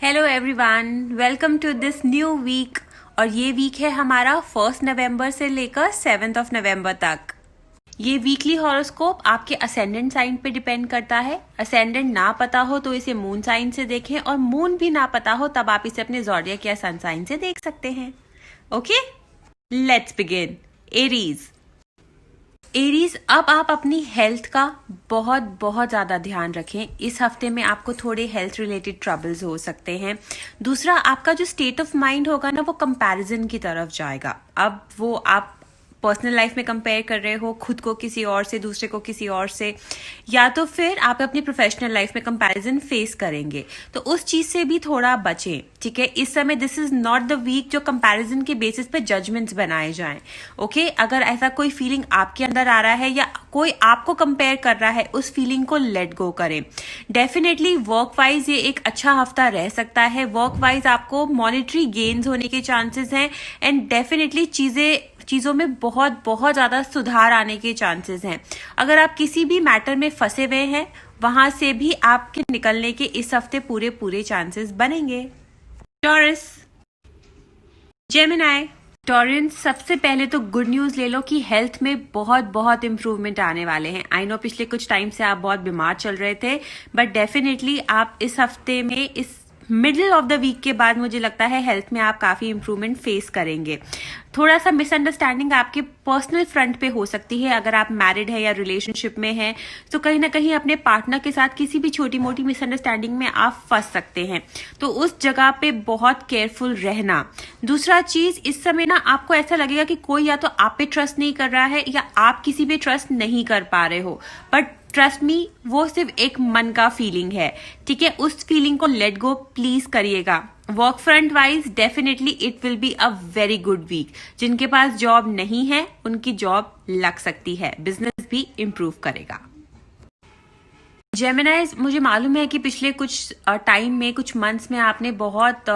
Hello everyone, welcome to this new week. और ये week है हमारा 1 नवंबर से लेकर 7 नवंबर तक। ये वीकली हॉरोस्कोप आपके असेंडेंट साइन पे डिपेंड करता है। असेंडेंट ना पता हो तो इसे मून साइन से देखें, और मून भी ना पता हो तब आप इसे अपने ज़ोडिएक या सन साइन से देख सकते हैं। Okay, let's begin. Aries. Aries, अब आप अपनी हेल्थ का बहुत बहुत ज़्यादा ध्यान रखें। इस हफ्ते में आपको थोड़े हेल्थ रिलेटेड ट्रबल्स हो सकते हैं। दूसरा, आपका जो स्टेट ऑफ माइंड होगा ना, वो कंपैरिजन की तरफ जाएगा। अब वो आप पर्सनल लाइफ में कंपेयर कर रहे हो खुद को किसी और से, दूसरे को किसी और से, या तो फिर आप अपनी प्रोफेशनल लाइफ में कंपैरिजन फेस करेंगे, तो उस चीज से भी थोड़ा बचें। ठीक है, इस समय this is not the week जो कंपैरिजन के बेसिस पे जजमेंट्स बनाए जाएं। ओके, अगर ऐसा कोई फीलिंग आपके अंदर आ रहा है या कोई आपको कंपेयर कर रहा है, उस फीलिंग को लेट गो करें। डेफिनेटली वर्क वाइज ये एक अच्छा हफ्ता रह सकता है। वर्क वाइज आपको मॉनेटरी गेन्स होने के चांसेस हैं, एंड डेफिनेटली चीजों में बहुत बहुत ज्यादा सुधार आने के चांसेस हैं। अगर आप किसी भी मैटर में फंसे हुए हैं, वहां से भी आपके निकलने के इस हफ्ते पूरे पूरे चांसेस बनेंगे। टॉरस। जेमिनाई। टॉरियन, सबसे पहले तो गुड न्यूज ले लो कि हेल्थ में बहुत बहुत इंप्रूवमेंट आने वाले हैं। आई नो पिछले कुछ टाइम से आप बहुत बीमार चल रहे थे, बट डेफिनेटली आप इस हफ्ते में, इस मिडिल ऑफ द वीक के बाद, मुझे लगता है हेल्थ में आप काफी इंप्रूवमेंट फेस करेंगे। थोड़ा सा मिसअंडरस्टैंडिंग आपके पर्सनल फ्रंट पे हो सकती है। अगर आप मैरिड है या रिलेशनशिप में हैं, तो कहीं ना कहीं अपने पार्टनर के साथ किसी भी छोटी मोटी मिसअंडरस्टैंडिंग में आप फंस सकते हैं, तो उस जगह पे बहुत केयरफुल रहना। दूसरा चीज, इस समय ना आपको ऐसा लगेगा कि कोई या तो आप पे ट्रस्ट नहीं कर रहा है या आप किसी पे ट्रस्ट नहीं कर पा रहे हो, बट ट्रस्ट मी, वो सिर्फ एक मन का फीलिंग है। ठीक है, उस फीलिंग को लेट गो प्लीज करिएगा। Work front wise definitely it will be a very good week. जिनके पास जॉब नहीं है उनकी जॉब लग सकती है, बिजनेस भी इंप्रूव करेगा। जेमिनाइज, मुझे मालूम है कि पिछले कुछ टाइम में, कुछ मंथ्स में आपने बहुत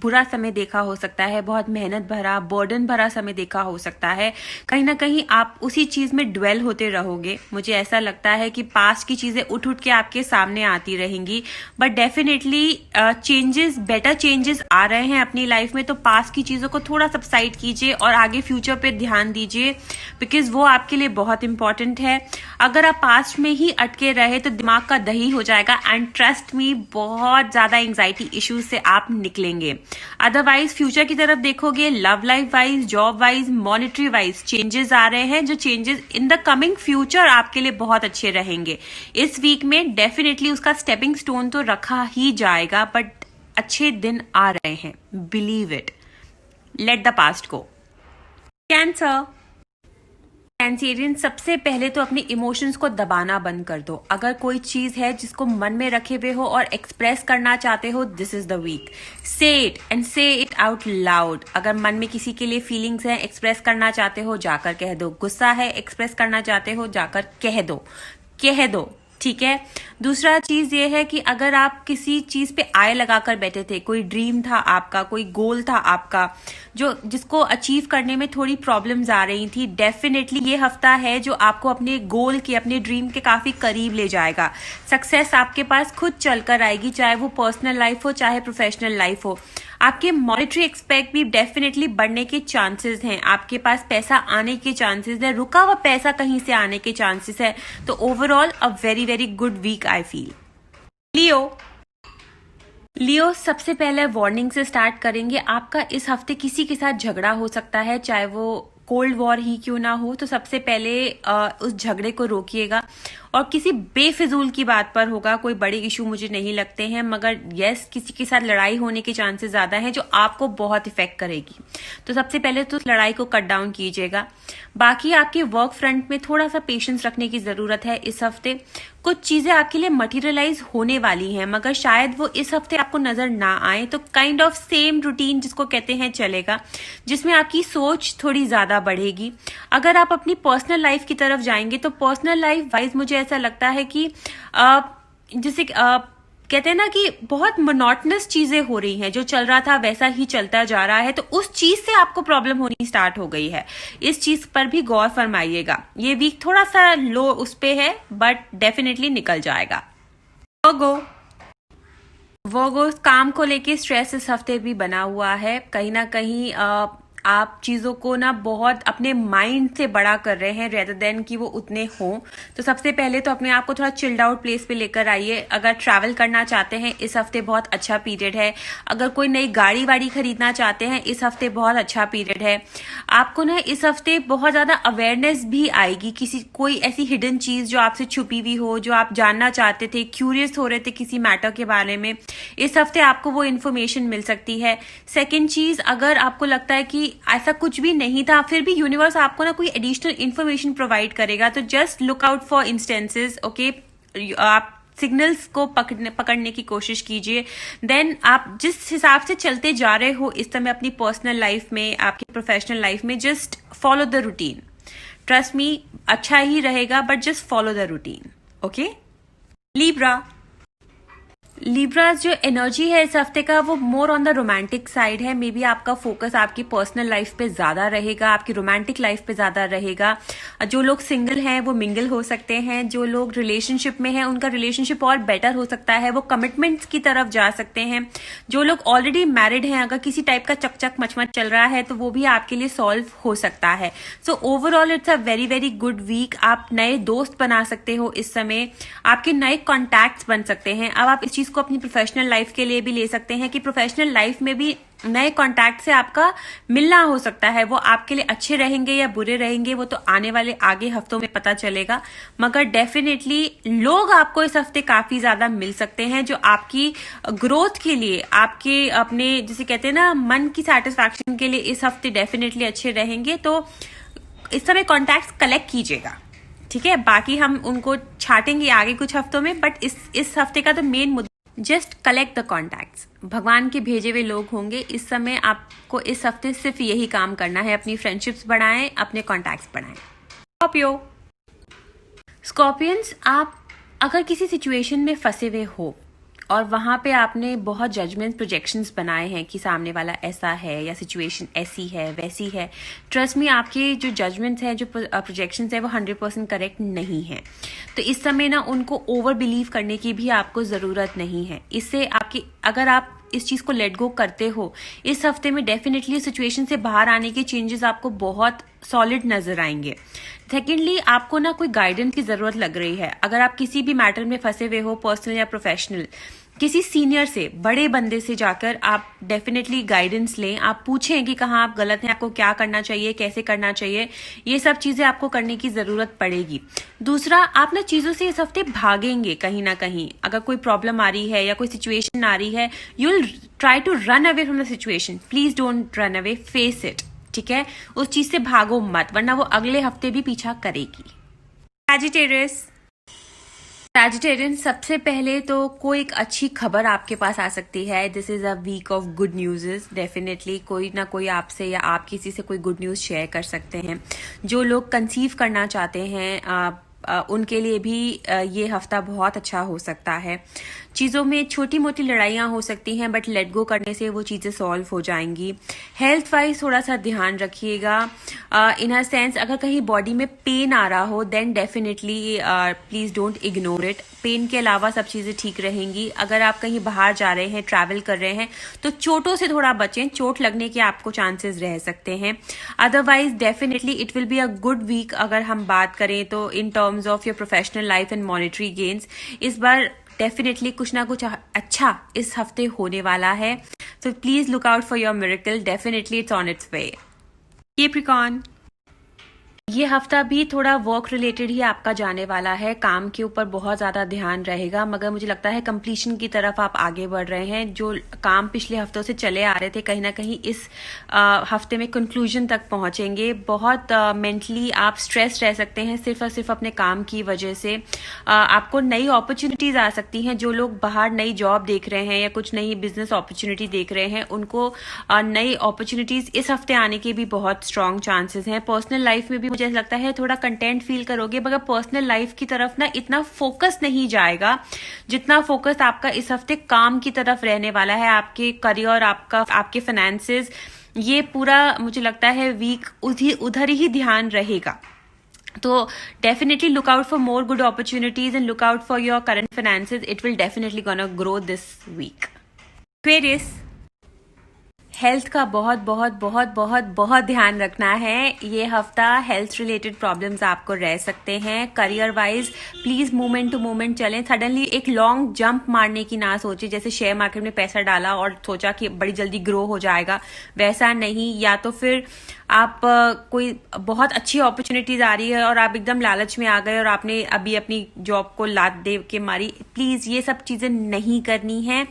बुरा समय देखा हो सकता है, बहुत मेहनत भरा, बर्डन भरा समय देखा हो सकता है। कहीं ना कहीं आप उसी चीज में ड्वेल होते रहोगे। मुझे ऐसा लगता है कि पास्ट की चीजें उठ उठ के आपके सामने आती रहेंगी, but definitely changes, better changes आ रहे हैं अपनी लाइफ में। तो पास्ट की चीजों को थोड़ा सबसाइड कीजिए और आगे फ्यूचर पे ध्यान दीजिए, बिकॉज वो आपके लिए बहुत इंपॉर्टेंट है। अगर आप पास्ट में ही अटके रहे तो दिमाग का दही हो जाएगा, एंड ट्रस्ट मी, बहुत ज्यादा एंजाइटी इश्यूज से आप निकलेंगे। अदरवाइज फ्यूचर की तरफ देखोगे, love life wise, job wise, monetary wise changes आ रहे हैं, जो changes in the coming future आपके लिए बहुत अच्छे रहेंगे। इस वीक में डेफिनेटली उसका स्टेपिंग स्टोन तो रखा ही जाएगा, बट अच्छे दिन आ रहे हैं, believe it. Let the past go. Cancer. Cancerian, सबसे पहले तो अपने इमोशंस को दबाना बंद कर दो। अगर कोई चीज है जिसको मन में रखे हुए हो और एक्सप्रेस करना चाहते हो, दिस इज द वीक। से इट एंड से इट आउट लाउड। अगर मन में किसी के लिए फीलिंग्स हैं, एक्सप्रेस करना चाहते हो, जाकर कह दो। गुस्सा है, एक्सप्रेस करना चाहते हो, जाकर कह दो, कह दो। ठीक है। दूसरा चीज ये है कि अगर आप किसी चीज पे आय लगाकर बैठे थे, कोई ड्रीम था आपका, कोई गोल था आपका, जिसको अचीव करने में थोड़ी प्रॉब्लम्स आ रही थी, डेफिनेटली ये हफ्ता है जो आपको अपने गोल के, अपने ड्रीम के काफी करीब ले जाएगा। सक्सेस आपके पास खुद चलकर आएगी, चाहे वो पर्सनल लाइफ हो चाहे प्रोफेशनल लाइफ हो। आपके मॉनेटरी एक्सपेक्ट भी डेफिनेटली बढ़ने के चांसेस हैं। आपके पास पैसा आने के चांसेस है, रुका हुआ पैसा कहीं से आने के चांसेस है। तो overall a very very good week I feel. Leo, सबसे पहले वार्निंग से स्टार्ट करेंगे। आपका इस हफ्ते किसी के साथ झगड़ा हो सकता है, चाहे वो कोल्ड वॉर ही क्यों ना हो। तो सबसे पहले उस झगड़े को रोकिएगा, और किसी बेफिजूल की बात पर होगा। कोई बड़े इशू मुझे नहीं लगते हैं, मगर यस, किसी के साथ लड़ाई होने के चांसेस ज्यादा हैं जो आपको बहुत इफेक्ट करेगी। तो सबसे पहले तो उस लड़ाई को कट डाउन कीजिएगा। बाकी आपके वर्क फ्रंट में थोड़ा सा पेशेंस रखने की जरूरत है इस हफ्ते। कुछ चीजें आपके लिए मटेरियलाइज होने वाली हैं, मगर शायद वो इस हफ्ते आपको नजर ना आए। तो काइंड ऑफ सेम रूटीन जिसको कहते हैं चलेगा, जिसमें आपकी सोच थोड़ी ज्यादा बढ़ेगी। अगर आप अपनी पर्सनल लाइफ की तरफ जाएंगे, तो पर्सनल लाइफ वाइज मुझे ऐसा लगता है कि जैसे कहते हैं ना कि बहुत मोनोटनस चीजें हो रही हैं, जो चल रहा था वैसा ही चलता जा रहा है, तो उस चीज से आपको प्रॉब्लम होनी स्टार्ट हो गई है। इस चीज पर भी गौर फरमाइएगा। ये वीक थोड़ा सा लो उस पे है, बट डेफिनेटली निकल जाएगा। गो। वर्गोस, काम को लेके स्ट्रेस इस हफ्ते भी बना हुआ है। कहीं ना कहीं आप चीजों को ना बहुत अपने माइंड से बड़ा कर रहे हैं रेदर देन कि वो उतने हों। तो सबसे पहले तो अपने आप को थोड़ा चिल्ड आउट प्लेस पे लेकर आइए। अगर ट्रैवल करना चाहते हैं इस हफ्ते बहुत अच्छा पीरियड है। अगर कोई नई गाड़ी वाड़ी खरीदना चाहते हैं इस हफ्ते बहुत अच्छा पीरियड है। आपको ना इस हफ्ते बहुत ज्यादा अवेयरनेस भी आएगी, किसी कोई ऐसी हिडन चीज जो आपसे छुपी हुई हो, जो आप जानना चाहते थे, क्यूरियस हो रहे थे किसी मैटर के बारे में, इस हफ्ते आपको वो इन्फॉर्मेशन मिल सकती है। सेकेंड चीज, अगर आपको लगता है कि ऐसा कुछ भी नहीं था फिर भी यूनिवर्स आपको ना कोई एडिशनल इन्फॉर्मेशन प्रोवाइड करेगा, तो just look out for instances. Okay, आप सिग्नल्स को पकड़ने की कोशिश कीजिए। देन आप जिस हिसाब से चलते जा रहे हो इस समय अपनी पर्सनल लाइफ में, आपकी प्रोफेशनल लाइफ में, just follow the routine. Trust me, अच्छा ही रहेगा, but just follow the routine. Okay. Libra, Libras जो एनर्जी है इस हफ्ते का वो more on the romantic side है। मे बी आपका फोकस आपकी पर्सनल लाइफ पे ज्यादा रहेगा, आपकी रोमांटिक लाइफ पे ज्यादा रहेगा। जो लोग सिंगल हैं वो मिंगल हो सकते हैं, जो लोग रिलेशनशिप में हैं उनका रिलेशनशिप और बेटर हो सकता है, वो कमिटमेंट्स की तरफ जा सकते हैं। जो लोग ऑलरेडी मैरिड हैं, अगर किसी टाइप का चकचक मचमच चल रहा है तो वो भी आपके लिए सॉल्व हो सकता है। So overall it's a very very good week. आप नए दोस्त बना सकते हो इस समय, आपके नए कॉन्टैक्ट्स बन सकते हैं। अब आप इस चीज को अपनी प्रोफेशनल लाइफ के लिए भी ले सकते हैं कि प्रोफेशनल लाइफ में भी नए कॉन्टैक्ट से आपका मिलना हो सकता है। वो आपके लिए अच्छे रहेंगे या बुरे रहेंगे वो तो आने वाले आगे हफ्तों में पता चलेगा, मगर डेफिनेटली लोग आपको इस हफ्ते काफी ज्यादा मिल सकते हैं जो आपकी ग्रोथ के लिए, आपके अपने जिसे कहते हैं ना मन की सेटिस्फैक्शन के लिए इस हफ्ते डेफिनेटली अच्छे रहेंगे। तो इस समय कॉन्टैक्ट कलेक्ट कीजिएगा, ठीक है। बाकी हम उनको छाटेंगे आगे कुछ हफ्तों में, बट इस हफ्ते का तो मेन मुद्दा जस्ट कलेक्ट द कॉन्टैक्ट्स। भगवान के भेजे हुए लोग होंगे इस समय, आपको इस हफ्ते सिर्फ यही काम करना है, अपनी फ्रेंडशिप्स बढ़ाएं, अपने कॉन्टैक्ट्स बढ़ाएं। स्कॉर्पियो, स्कॉर्पियंस, आप अगर किसी सिचुएशन में फंसे हुए हो और वहां पे आपने बहुत जजमेंट प्रोजेक्शंस बनाए हैं कि सामने वाला ऐसा है या सिचुएशन ऐसी है वैसी है, ट्रस्ट मी आपके जो जजमेंट्स हैं, जो प्रोजेक्शंस है वो 100% करेक्ट नहीं है। तो इस समय ना उनको ओवर बिलीव करने की भी आपको जरूरत नहीं है। इससे आपकी, अगर आप इस चीज को लेट गो करते हो इस हफ्ते में, डेफिनेटली सिचुएशन से बाहर आने के चेंजेस आपको बहुत सॉलिड नजर आएंगे। सेकेंडली, आपको ना कोई गाइडेंस की जरूरत लग रही है। अगर आप किसी भी मैटर में फंसे हुए हो, पर्सनल या प्रोफेशनल, किसी सीनियर से, बड़े बंदे से जाकर आप डेफिनेटली गाइडेंस लें। आप पूछें कि कहाँ आप गलत हैं, आपको क्या करना चाहिए, कैसे करना चाहिए। ये सब चीजें आपको करने की जरूरत पड़ेगी। दूसरा, आप ना चीजों से इस हफ्ते भागेंगे कहीं ना कहीं। अगर कोई प्रॉब्लम आ रही है या कोई सिचुएशन आ रही है, you will try to run away from the situation. Please don't run away, face it, ठीक है। उस चीज से भागो मत, वरना वो अगले हफ्ते भी पीछा करेगी। सैजिटेरियस, सैजिटेरियन, सबसे पहले तो कोई एक अच्छी खबर आपके पास आ सकती है। This is a week of good news. Definitely कोई ना कोई आपसे या आप किसी से कोई गुड न्यूज़ शेयर कर सकते हैं। जो लोग कंसीव करना चाहते हैं उनके लिए भी ये हफ्ता बहुत अच्छा हो सकता है। चीज़ों में छोटी मोटी लड़ाइयाँ हो सकती हैं, बट लेट गो करने से वो चीज़ें सॉल्व हो जाएंगी। हेल्थ वाइज थोड़ा सा ध्यान रखिएगा। इन अ सेंस, अगर कहीं बॉडी में पेन आ रहा हो then definitely please don't ignore it. Pain के अलावा सब चीज़ें ठीक रहेंगी। अगर आप कहीं बाहर जा रहे हैं, ट्रैवल कर रहे हैं, तो चोटों से थोड़ा बचें, चोट लगने के आपको चांसेस रह सकते हैं। Otherwise definitely it will be a good week. अगर हम बात करें तो in terms of your professional life and monetary gains, इस बार डेफिनेटली कुछ ना कुछ अच्छा इस हफ्ते होने वाला है। So please look out for your miracle, definitely it's on it's way. Capricorn, ये हफ्ता भी थोड़ा वर्क रिलेटेड ही आपका जाने वाला है। काम के ऊपर बहुत ज्यादा ध्यान रहेगा, मगर मुझे लगता है कंप्लीशन की तरफ आप आगे बढ़ रहे हैं। जो काम पिछले हफ्तों से चले आ रहे थे, कहीं ना कहीं इस हफ्ते में कंक्लूजन तक पहुंचेंगे। बहुत मेंटली आप स्ट्रेस रह सकते हैं सिर्फ और सिर्फ अपने काम की वजह से। आपको नई अपॉर्चुनिटीज आ सकती हैं। जो लोग बाहर नई जॉब देख रहे हैं या कुछ नई बिजनेस अपॉर्चुनिटी देख रहे हैं, उनको नई अपॉर्चुनिटीज इस हफ्ते आने के भी बहुत स्ट्रांग चांसेस हैं। पर्सनल लाइफ में भी मुझे लगता है थोड़ा कंटेंट फील करोगे, मगर पर्सनल लाइफ की तरफ ना इतना फोकस नहीं जाएगा जितना फोकस आपका इस हफ्ते काम की तरफ रहने वाला है। आपके करियर, आपके फाइनेंसेस, ये पूरा मुझे लगता है वीक उधर ही ध्यान रहेगा। तो definitely look out for more good opportunities and look out for your current finances. It will definitely gonna grow this week. Aquarius, health का बहुत बहुत बहुत बहुत बहुत ध्यान रखना है. ये हफ्ता हेल्थ रिलेटेड प्रॉब्लम्स आपको रह सकते हैं. Career wise please movement to movement चलें. सडनली एक लॉन्ग जंप मारने की ना सोचे, जैसे शेयर मार्केट में पैसा डाला और सोचा कि बड़ी जल्दी ग्रो हो जाएगा, वैसा नहीं. या तो फिर आप कोई बहुत अच्छी अपॉर्चुनिटीज आ रही है और आप एकदम लालच में आ गए और आपने अभी अपनी जॉब को लात दे के मारी. प्लीज ये सब चीजें नहीं करनी है.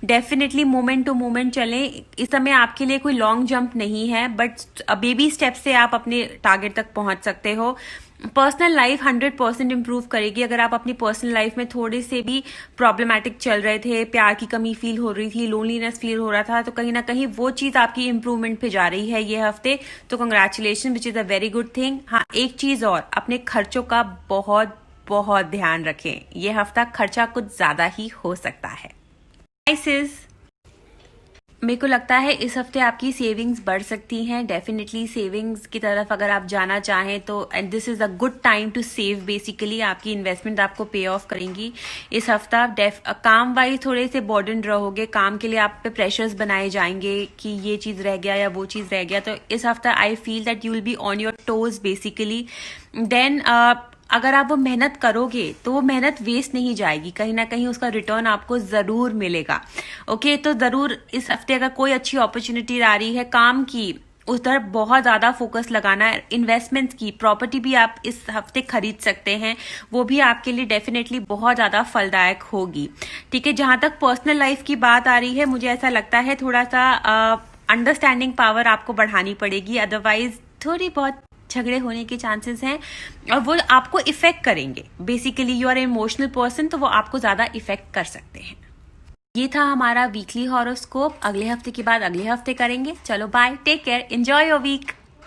डेफिनेटली मोमेंट टू मोमेंट चलें. इस समय आपके लिए कोई लॉन्ग जंप नहीं है, बट बेबी स्टेप से आप अपने टारगेट तक पहुंच सकते हो. पर्सनल लाइफ 100% इंप्रूव करेगी. अगर आप अपनी पर्सनल लाइफ में थोड़े से भी प्रॉब्लमैटिक चल रहे थे, प्यार की कमी फील हो रही थी, लोनलीनेस फील हो रहा था, तो कहीं ना कहीं वो चीज आपकी इंप्रूवमेंट पे जा रही है ये हफ्ते. तो congratulation, which is a very good thing. हाँ, एक चीज और, अपने खर्चों का बहुत बहुत ध्यान रखें. ये हफ्ता खर्चा कुछ ज्यादा ही हो सकता है. Pisces, मेरे को लगता है इस हफ्ते आपकी सेविंग्स बढ़ सकती हैं. डेफिनेटली सेविंग्स की तरफ अगर आप जाना चाहें तो, and this is a good time to save. Basically आपकी इन्वेस्टमेंट आपको पे ऑफ करेंगी इस हफ्ता. काम वाइज थोड़े से बर्डन रहोगे, काम के लिए आप पे प्रेशर्स बनाए जाएंगे कि ये चीज रह गया या वो चीज रह गया. तो इस हफ्ता I feel that you will be on your toes basically. Then अगर आप वो मेहनत करोगे तो वो मेहनत वेस्ट नहीं जाएगी, कहीं ना कहीं उसका रिटर्न आपको जरूर मिलेगा. ओके, तो जरूर इस हफ्ते अगर कोई अच्छी अपॉर्चुनिटी आ रही है काम की, उस तरफ बहुत ज्यादा फोकस लगाना है. इन्वेस्टमेंट्स की, प्रॉपर्टी भी आप इस हफ्ते खरीद सकते हैं, वो भी आपके लिए डेफिनेटली बहुत ज्यादा फलदायक होगी. ठीक है, जहां तक पर्सनल लाइफ की बात आ रही है, मुझे ऐसा लगता है थोड़ा सा अंडरस्टैंडिंग पावर आपको बढ़ानी पड़ेगी. अदरवाइज थोड़ी बहुत झगड़े होने के चांसेस हैं और वो आपको इफेक्ट करेंगे. Basically you are emotional person, तो वो आपको ज्यादा इफेक्ट कर सकते हैं. ये था हमारा वीकली हॉरोस्कोप. अगले हफ्ते के बाद अगले हफ्ते करेंगे. चलो bye, take care, enjoy your week.